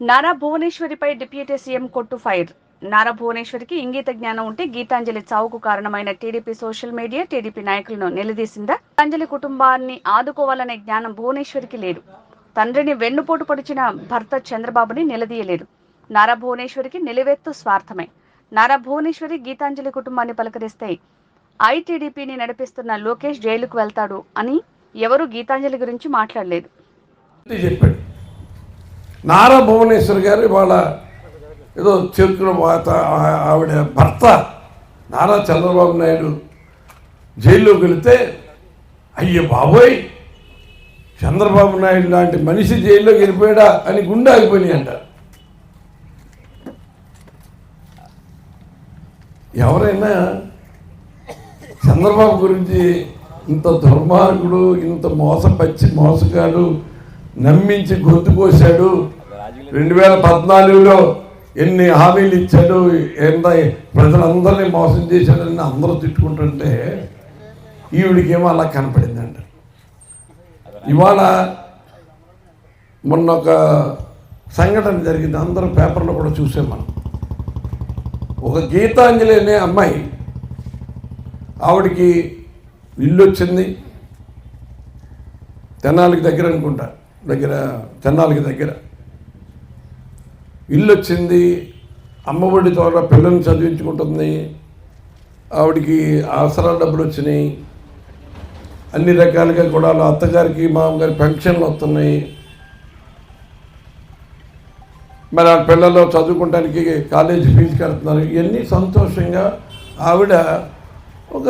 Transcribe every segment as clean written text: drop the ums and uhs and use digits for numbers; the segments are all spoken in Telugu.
నారా భువనేశ్వరిపై డిప్యూటీ సీఎం కొట్టు ఫైర్. నారా భువనేశ్వరికి ఇంగిత జ్ఞానం ఉంటే గీతాంజలి చావుకు కారణమైన టీడీపీ సోషల్ మీడియా టీడీపీ నాయకులను నిలదీసిందా? గీతాంజలి కుటుంబాన్ని ఆదుకోవాలనే జ్ఞానం భువనేశ్వరికి లేదు. తండ్రిని వెన్నుపోటు పొడిచిన భర్త చంద్రబాబుని నిలదీయలేదు. నారా భువనేశ్వరికి నిలువెత్తు స్వార్థమే. నారా భువనేశ్వరి గీతాంజలి కుటుంబాన్ని పలకరిస్తే ఐటీడీపీని నడిపిస్తున్న లోకేష్ జైలుకు వెళ్తాడు అని ఎవరూ గీతాంజలి గురించి మాట్లాడలేదు. నారా భువనేశ్వర్ గారు ఇవాళ ఏదో చెరుకుల వాత ఆవిడ భర్త నారా చంద్రబాబు నాయుడు జైల్లోకి వెళితే అయ్యో బాబోయ్ చంద్రబాబు నాయుడు లాంటి మనిషి జైల్లోకి వెళ్ళిపోయాడా అని గుండె ఆగిపోయినాయంట. ఎవరైనా చంద్రబాబు గురించి ఇంత దుర్మార్గుడు, ఇంత మోసగాడు, నమ్మించి గొంతు కోశాడు, 2014లో ఎన్ని హామీలు ఇచ్చాడు, ఎంత ప్రజలందరినీ మోసం చేశాడని అందరూ తిట్టుకుంటుంటే ఈవిడికేమో అలా కనపడిందంట. ఇవాళ మొన్న ఒక సంఘటన జరిగింది, అందరూ పేపర్లో కూడా చూసాం మనం. ఒక గీతాంజలి అనే అమ్మాయి, ఆవిడికి ఇల్లు వచ్చింది, తెనాలికి దగ్గర అనుకుంటా, తెనాలికి దగ్గర ఇల్లు వచ్చింది, అమ్మఒడి ద్వారా పిల్లల్ని చదివించుకుంటుంది, ఆవిడికి అవసరాల డబ్బులు వచ్చినాయి, అన్ని రకాలుగా కూడా అత్తగారికి మామగారి పెన్షన్లు వస్తున్నాయి, మరి ఆ పిల్లలు చదువుకోవడానికి కాలేజీ ఫీజు కడుతున్నారు. ఇవన్నీ సంతోషంగా ఆవిడ ఒక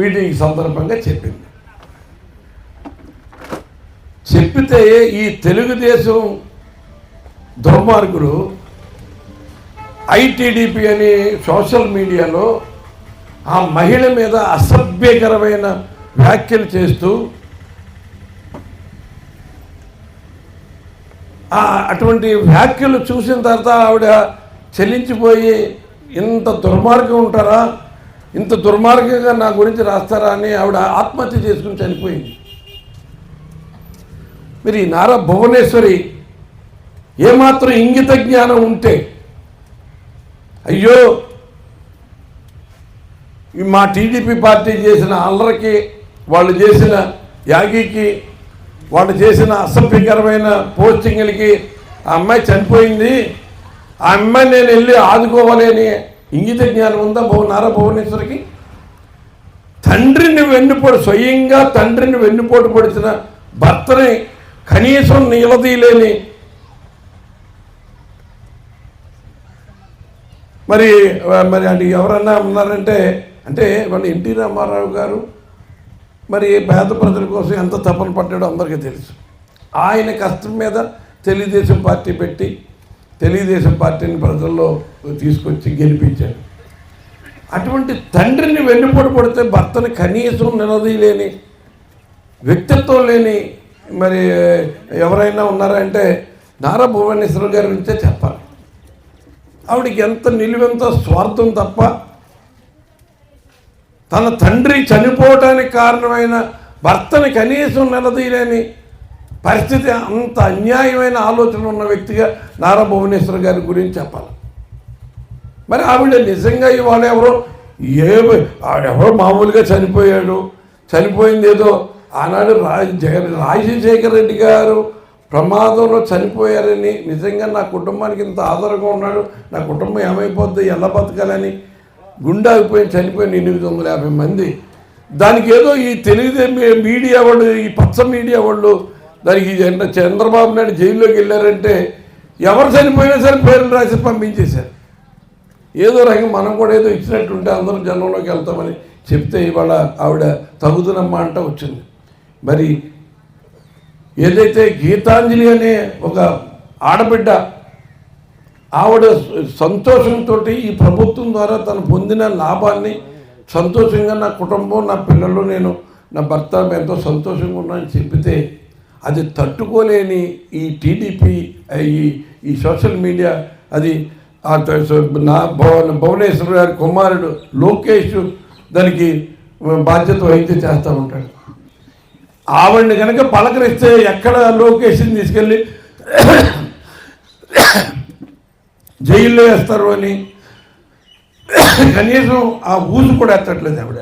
మీటింగ్ సందర్భంగా చెప్పితే ఈ తెలుగుదేశం దుర్మార్గులు ఐటీడీపీ అని సోషల్ మీడియాలో ఆ మహిళ మీద అసభ్యకరమైన వ్యాఖ్యలు చేస్తూ అటువంటి వ్యాఖ్యలు చూసిన తర్వాత ఆవిడ చెల్లించిపోయి ఇంత దుర్మార్గం ఉంటారా, ఇంత దుర్మార్గంగా నా గురించి రాస్తారా అని ఆవిడ ఆత్మహత్య చేసుకుని చనిపోయింది. మరి నారా భువనేశ్వరి ఏమాత్రం ఇంగిత జ్ఞానం ఉంటే, అయ్యో మా టీడీపీ పార్టీ చేసిన అల్లరికి, వాళ్ళు చేసిన యాగికి, వాళ్ళు చేసిన అసభ్యకరమైన పోస్టింగ్లకి ఆ అమ్మాయి చనిపోయింది, ఆ అమ్మాయి నేను వెళ్ళి ఆదుకోవాలి అని ఇంగిత జ్ఞానం ఉందా నారా భువనేశ్వరికి? స్వయంగా తండ్రిని వెన్నుపోటు పొడిచిన భర్తని కనీసం నిలదీయలేని, మరి అది ఎవరన్నా ఉన్నారంటే అంటే మన ఎన్టీ రామారావు గారు మరి పేద ప్రజల కోసం ఎంత తపన పడ్డాడో అందరికీ తెలుసు. ఆయన కష్టం మీద తెలుగుదేశం పార్టీ పెట్టి తెలుగుదేశం పార్టీని ప్రజల్లో తీసుకొచ్చి గెలిపించాడు. అటువంటి తండ్రిని వెన్నుపోటు పడితే భర్తని కనీసం నిలదీయలేని వ్యక్తిత్వం లేని మరి ఎవరైనా ఉన్నారంటే నారా భువనేశ్వర్ గారి నుంచే చెప్పాలి. ఆవిడికి ఎంత నిలువెంత స్వార్థం తప్ప తన తండ్రి చనిపోవటానికి కారణమైన భర్తని కనీసం నిలదీయలేని పరిస్థితి, అంత అన్యాయమైన ఆలోచన ఉన్న వ్యక్తిగా నారా భువనేశ్వర్ గారి గురించి చెప్పాలి. మరి ఆవిడ నిజంగా ఇవాళ ఎవరో మామూలుగా చనిపోయాడు, చనిపోయింది ఏదో ఆనాడు రాజశేఖర రెడ్డి గారు ప్రమాదంలో చనిపోయారని, నిజంగా నా కుటుంబానికి ఇంత ఆధారంగా ఉన్నాడు, నా కుటుంబం ఏమైపోద్ది, ఎలా బతకాలని గుండె ఆగిపోయి చనిపోయిన 850 మంది. దానికి ఏదో ఈ తెలుగుదేశం మీడియా వాళ్ళు, ఈ పచ్చ మీడియా వాళ్ళు దానికి చంద్రబాబు నాయుడు జైల్లోకి వెళ్ళారంటే ఎవరు చనిపోయినా సరే పేర్లు రాసి పంపించేశారు. ఏదో రకంగా మనం కూడా ఏదో ఇచ్చినట్టుంటే అందరూ జనంలోకి వెళ్తామని చెప్తే ఇవాళ ఆవిడ తగుదనమ్మా అంట వచ్చింది. మరి ఏదైతే గీతాంజలి అనే ఒక ఆడబిడ్డ ఆవిడ సంతోషంతో ఈ ప్రభుత్వం ద్వారా తను పొందిన లాభాన్ని సంతోషంగా నా కుటుంబం, నా పిల్లలు, నేను, నా భర్త ఎంతో సంతోషంగా ఉన్నానని చెప్పితే అది తట్టుకోలేని ఈ టీడీపీ, ఈ సోషల్ మీడియా, అది నా భువనేశ్వర్ గారి కుమారుడు లోకేష్ దానికి బాధ్యత వహించి చేస్తూ ఉంటాడు. ఆవిడని కనుక పలకరిస్తే ఎక్కడ లోకేష్ని తీసుకెళ్ళి జైల్లో వేస్తారు అని కనీసం ఆ ఊసు కూడా ఎత్తట్లేదు ఆవిడ.